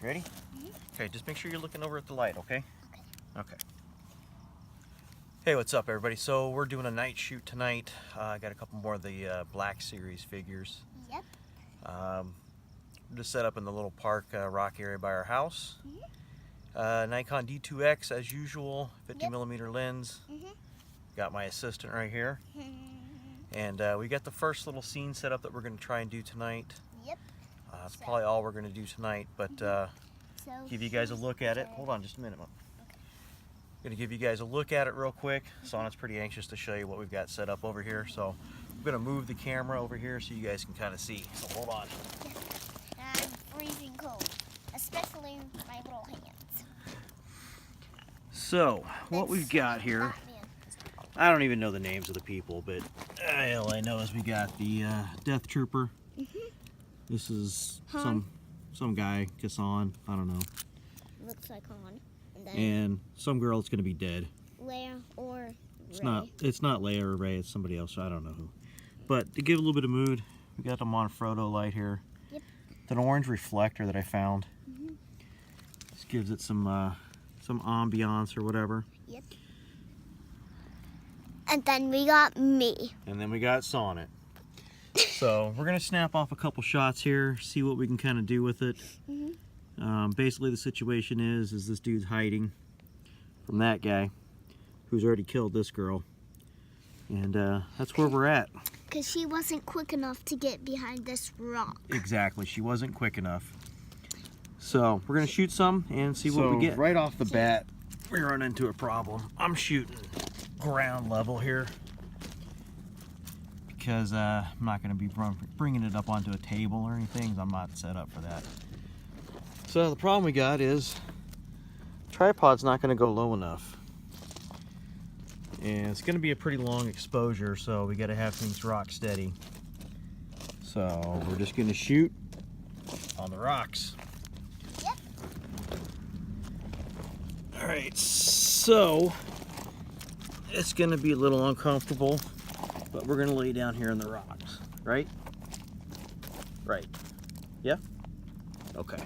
Ready? Okay, just make sure you're looking over at the light, okay? Okay. Hey, what's up, everybody? So we're doing a night shoot tonight. I got a couple more of the Black Series figures. Yep. We're just set up in the little park rock area by our house. Nikon D2X as usual, 50mm lens. Got my assistant right here. And we got the first little scene set up that we're going to try and do tonight. Yep. That's probably all we're going to do tonight, but So give you guys a look at it. Hold on just a minute. I'm going to give you guys a look at it real quick. Sonnet's pretty anxious to show you what we've got set up over here, so I'm going to move the camera over here so you guys can kind of see. So hold on. I'm freezing cold, especially my little hands. So what we've got here, I don't even know the names of the people, but all I know is we got the Death Trooper. This is some guy, Kassan, I don't know. Looks like Han. And some girl that's going to be dead. Leia or Rey. It's not Leia or Rey, it's somebody else, so I don't know who. But to give a little bit of mood, we got the Manfrotto light here. Yep. It's an orange reflector that I found. This gives it some ambiance or whatever. Yep. And then we got me. And then we got Sonnet. So we're going to snap off a couple shots here, see what we can kind of do with it. Basically the situation is this dude's hiding from that guy who's already killed this girl. And that's where we're at. Because she wasn't quick enough to get behind this rock. Exactly, she wasn't quick enough. So we're going to shoot some and see what we get. Right off the bat, we run into a problem. I'm shooting ground level here because I'm not going to be bringing it up onto a table or anything. I'm not set up for that. So the problem we got is tripod's not going to go low enough. And it's going to be a pretty long exposure, so we got to have things rock steady. So we're just going to shoot on the rocks. Yep. Alright, so it's going to be a little uncomfortable, but we're going to lay down here in the rocks, right? Right. Yeah? Okay.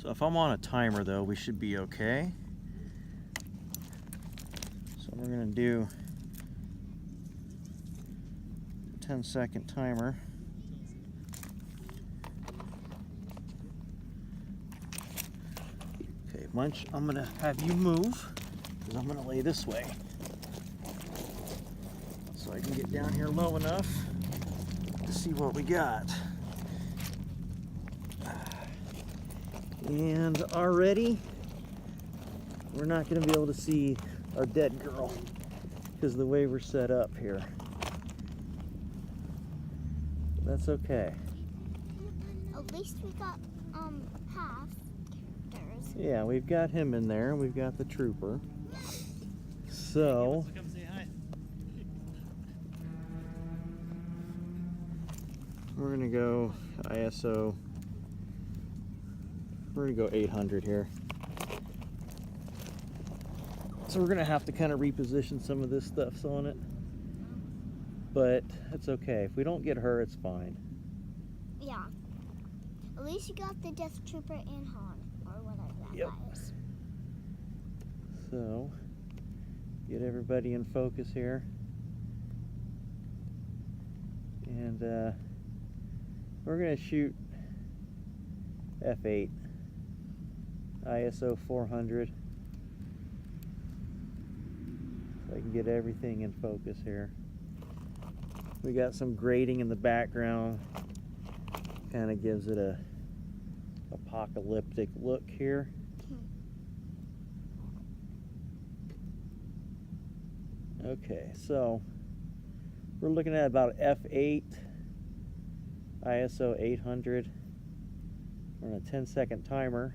So if I'm on a timer though, we should be okay. So we're going to do a 10-second timer. Okay, Munch, I'm going to have you move because I'm going to lay this way so I can get down here low enough to see what we got. And already, we're not going to be able to see our dead girl because of the way we're set up here. But that's okay. At least we got half characters. Yeah, we've got him in there. We've got the trooper. So, Come say hi. we're going to go ISO. We're going to go 800 here. So we're going to have to kind of reposition some of this stuff on it. But it's okay. If we don't get her, it's fine. Yeah. At least you got the Death Trooper and Han, or whatever that Yep. guy is. So, get everybody in focus here. And we're going to shoot F8. ISO 400 so I can get everything in focus here. We got some grading in the background, kind of gives it a apocalyptic look here. Okay, so we're looking at about F8, ISO 800. We're on a 10-second timer.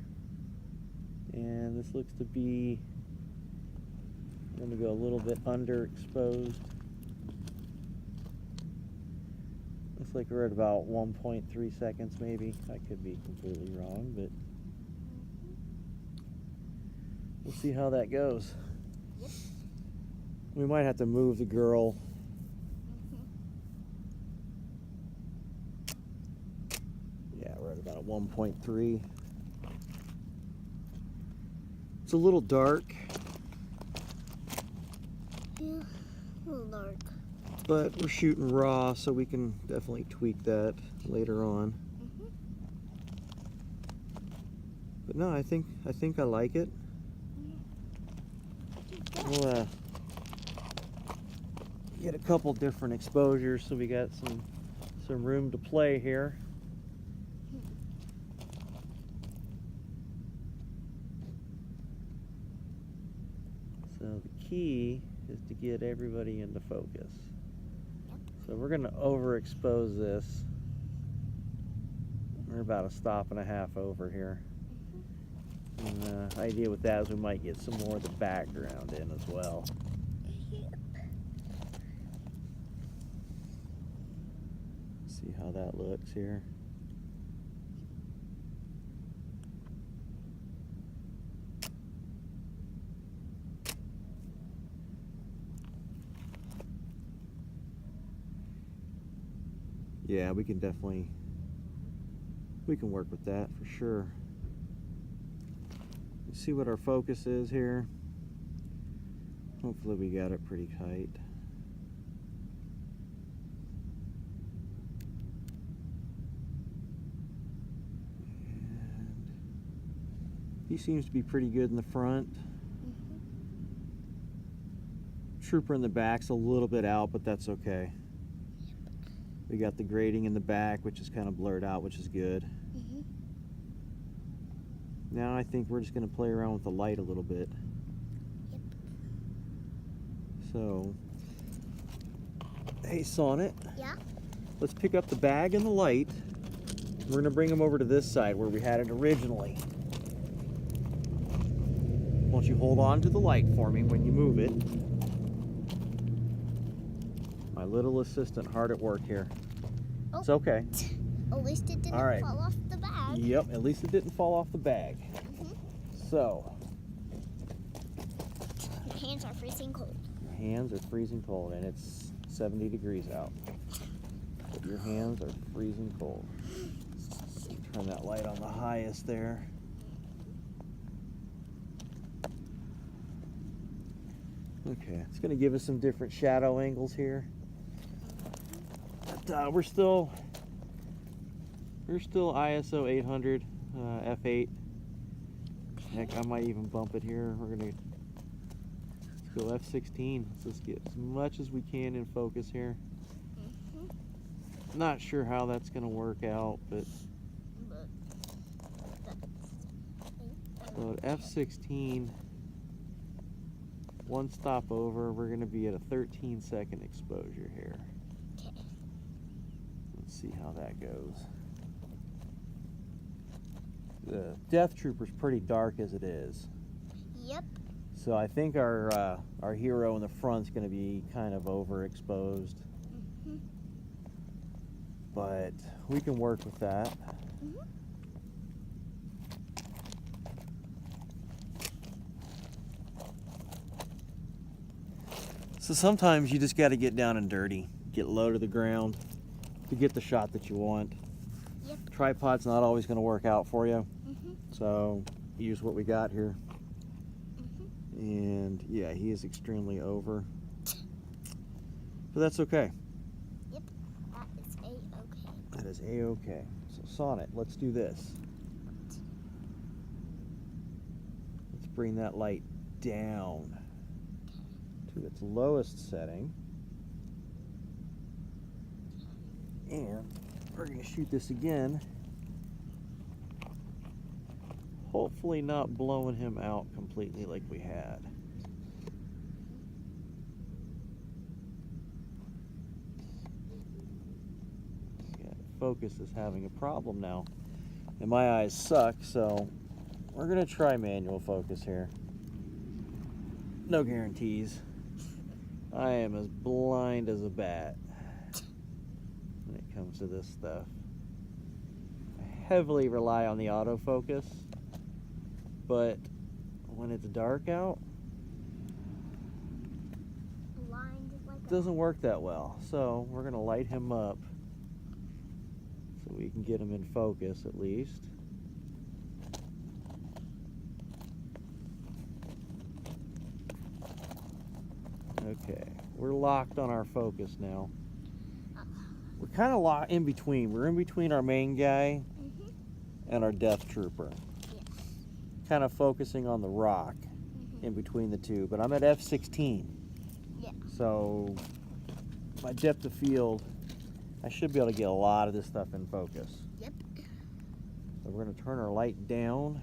And this looks to be, I'm going to go a little bit underexposed. Looks like we're at about 1.3 seconds maybe. I could be completely wrong, but we'll see how that goes. Yep. We might have to move the girl. Yeah, we're at about a 1.3. It's a little dark, Yeah, a little dark. but we're shooting raw, so we can definitely tweak that later on. But no, I think I like it. We'll get a couple different exposures, so we got some room to play here. So the key is to get everybody into focus. So we're going to overexpose this. We're about a stop and a half over here. And the idea with that is we might get some more of the background in as well. See how that looks here. Yeah, we can work with that for sure. Let's see what our focus is here. Hopefully we got it pretty tight. And he seems to be pretty good in the front. Trooper in the back's a little bit out, but that's okay. We got the grading in the back, which is kind of blurred out, which is good. Now I think we're just going to play around with the light a little bit. So, hey Sonnet. Yeah? Let's pick up the bag and the light. We're going to bring them over to this side where we had it originally. Won't you hold on to the light for me when you move it? My little assistant hard at work here. Oh. It's okay. At least it didn't All right. fall off the bag. Yep, at least it didn't fall off the bag. So, Your hands are freezing cold. your hands are freezing cold, and it's 70 degrees out. But your hands are freezing cold. Turn that light on the highest there. Okay, it's going to give us some different shadow angles here. But we're still ISO 800 f8. Heck, I might even bump it here. Let's go f16. Let's just get as much as we can in focus here. Not sure how that's going to work out, but so at f16, one stop over, we're going to be at a 13-second exposure here. Let's see how that goes. The Death Trooper's pretty dark as it is. Yep. So I think our hero in the front's going to be kind of overexposed. But we can work with that. So sometimes you just got to get down and dirty, get low to the ground to get the shot that you want. Yep. Tripod's not always going to work out for you, so use what we got here. And yeah, he is extremely over, but that's okay. Yep. That is A-okay. That is A-okay. So Sonnet, let's do this. Let's bring that light down to its lowest setting. And we're going to shoot this again. Hopefully not blowing him out completely like we had. Yeah, focus is having a problem now. And my eyes suck, so we're going to try manual focus here. No guarantees. I am as blind as a bat when it comes to this stuff. I heavily rely on the autofocus, but when it's dark out, doesn't work that well. So we're gonna light him up so we can get him in focus at least. Okay, we're locked on our focus now. We're kind of locked in between. We're in between our main guy and our death trooper. Yes. Kind of focusing on the rock in between the two, but I'm at F16. Yeah. So my depth of field, I should be able to get a lot of this stuff in focus. Yep. So we're going to turn our light down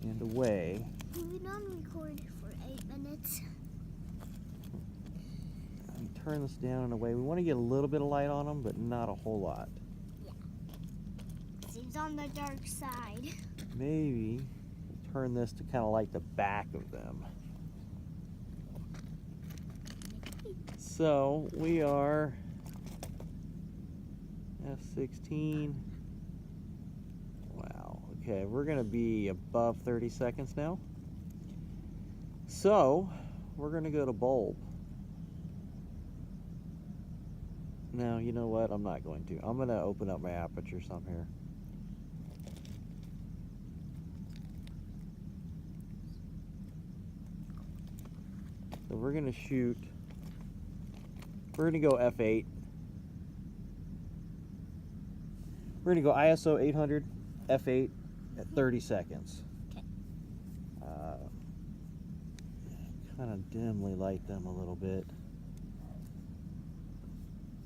and away. We've been on record for 8 minutes. And turn this down and away. We want to get a little bit of light on them, but not a whole lot. Yeah. Seems on the dark side. Maybe turn this to kind of like the back of them. So we are F16. Wow. Okay, we're going to be above 30 seconds now. So we're going to go to bulb. Now, you know what? I'm not going to. I'm going to open up my aperture some here. So we're going to shoot. We're going to go F8. We're going to go ISO 800 F8 at 30 seconds. Okay. Kind of dimly light them a little bit.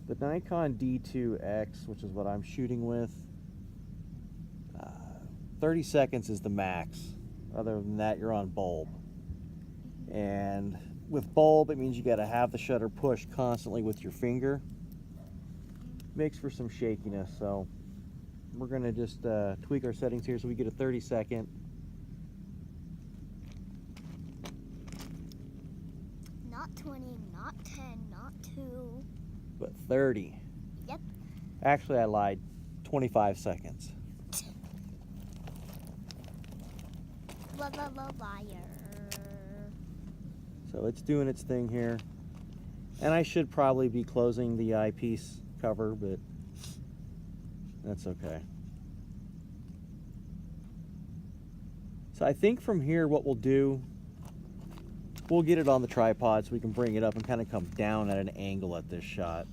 The Nikon D2X, which is what I'm shooting with, 30 seconds is the max. Other than that, you're on bulb. And with bulb, it means you got to have the shutter pushed constantly with your finger. Makes for some shakiness, so we're going to just tweak our settings here so we get a 30 second. Not 20, not 10, not 2. But 30. Yep. Actually, I lied. 25 seconds. Liar. So it's doing its thing here. And I should probably be closing the eyepiece cover, but that's okay. So I think from here what we'll do, we'll get it on the tripod so we can bring it up and kind of come down at an angle at this shot.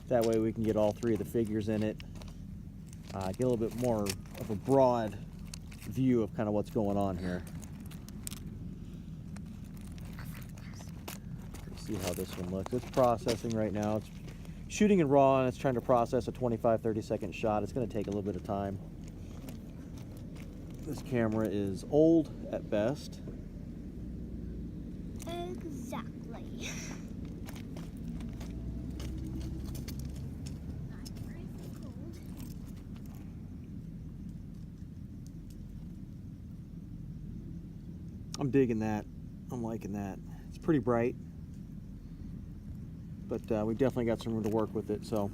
That way we can get all three of the figures in it. Get a little bit more of a broad view of kind of what's going on here. Let's see how this one looks. It's processing right now. It's shooting in RAW and it's trying to process a 25-30 second shot. It's going to take a little bit of time. This camera is old at best. Exactly. I'm digging that. I'm liking that. It's pretty bright, but we definitely got some room to work with it. So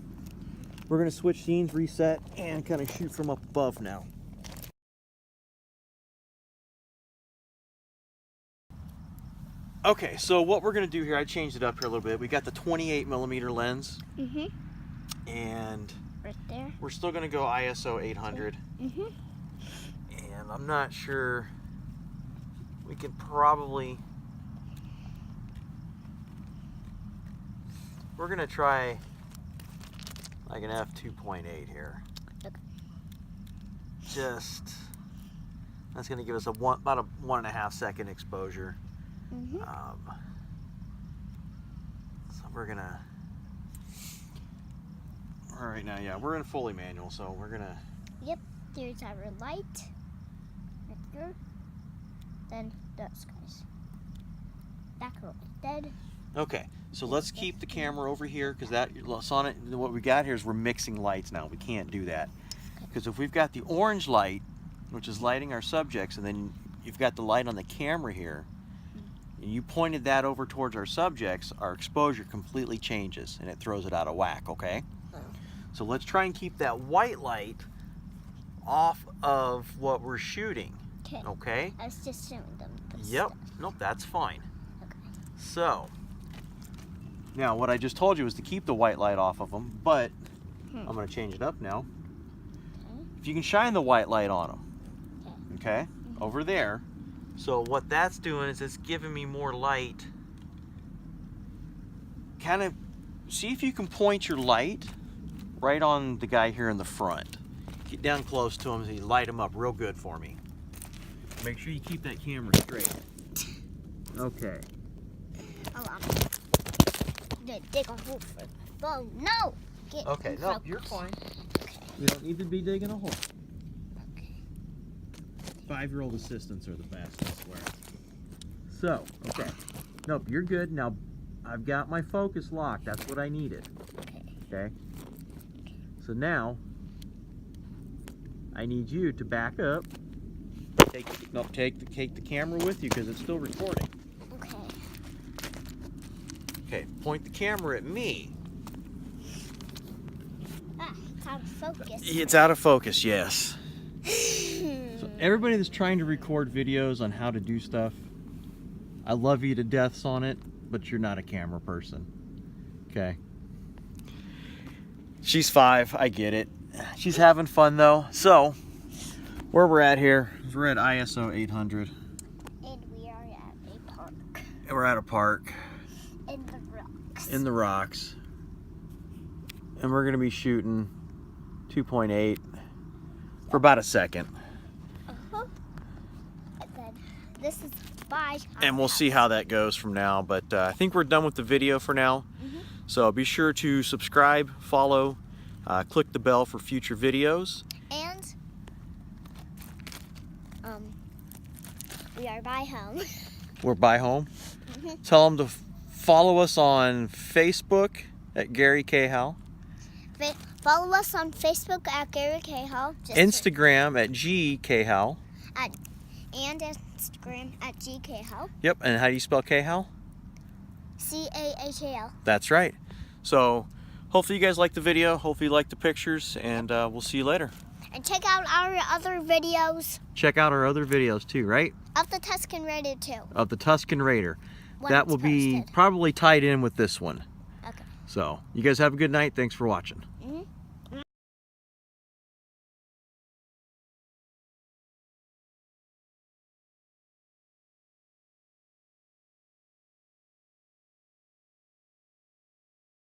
we're going to switch scenes, reset, and kind of shoot from up above now. Okay, so what we're going to do here, I changed it up here a little bit. We got the 28mm lens, and Right there. we're still going to go ISO 800. And I'm not sure. We could probably, we're gonna try like an f2.8 here. Okay. Just, that's gonna give us about a 1.5 second exposure. So we're gonna, all right now, yeah, we're in fully manual, so we're gonna. Yep, there's our light. Right there. Then those guys. That girl is dead. Okay, so let's keep the camera over here because that Sonnet, what we got here is we're mixing lights now. We can't do that because if we've got the orange light, which is lighting our subjects, and then you've got the light on the camera here, and you pointed that over towards our subjects, our exposure completely changes and it throws it out of whack, okay? So let's try and keep that white light off of what we're shooting. Okay. I was just showing them. Yep. Nope, that's fine. Okay. So Now, what I just told you was to keep the white light off of them, but I'm going to change it up now. Okay. If you can shine the white light on them, okay, over there. So what that's doing is it's giving me more light. Kind of, see if you can point your light right on the guy here in the front. Get down close to him and you light him up real good for me. Make sure you keep that camera straight. Okay. Hold on. I'm gonna dig a hole for the phone. No! Get Okay, in no, focus. you're fine. Okay. You don't need to be digging a hole. Okay. 5-year-old assistants are the best, I swear. So, okay. Nope, you're good. Now, I've got my focus locked. That's what I needed. Okay. Okay? So now, I need you to back up. Take the camera with you because it's still recording. Okay. Okay, point the camera at me. Ah, it's out of focus. It's out of focus, yes. So everybody that's trying to record videos on how to do stuff, I love you to death on it, but you're not a camera person. Okay. She's 5, I get it. She's having fun though. So, where we're at here is we're at ISO 800. And we are at a park. And we're at a park. In the rocks. In the rocks. And we're gonna be shooting 2.8 for about a second. Uh-huh. And then this is by. And we'll see how that goes from now. But I think we're done with the video for now. So be sure to subscribe, follow, click the bell for future videos. And we are by home. We're by home. Tell them to follow us on Facebook at Gary Cahill. Follow us on Facebook at Gary Cahill. Instagram at G Cahill. And Instagram at G Cahill. Yep, and how do you spell Cahill? CAHAL. That's right. So hopefully you guys like the video, hopefully you like the pictures, and we'll see you later. And check out our other videos. Check out our other videos too, right? Of the Tuscan Raider too. Of the Tuscan Raider. When That it's will be posted. probably tied in with this one. Okay. So you guys have a good night. Thanks for watching.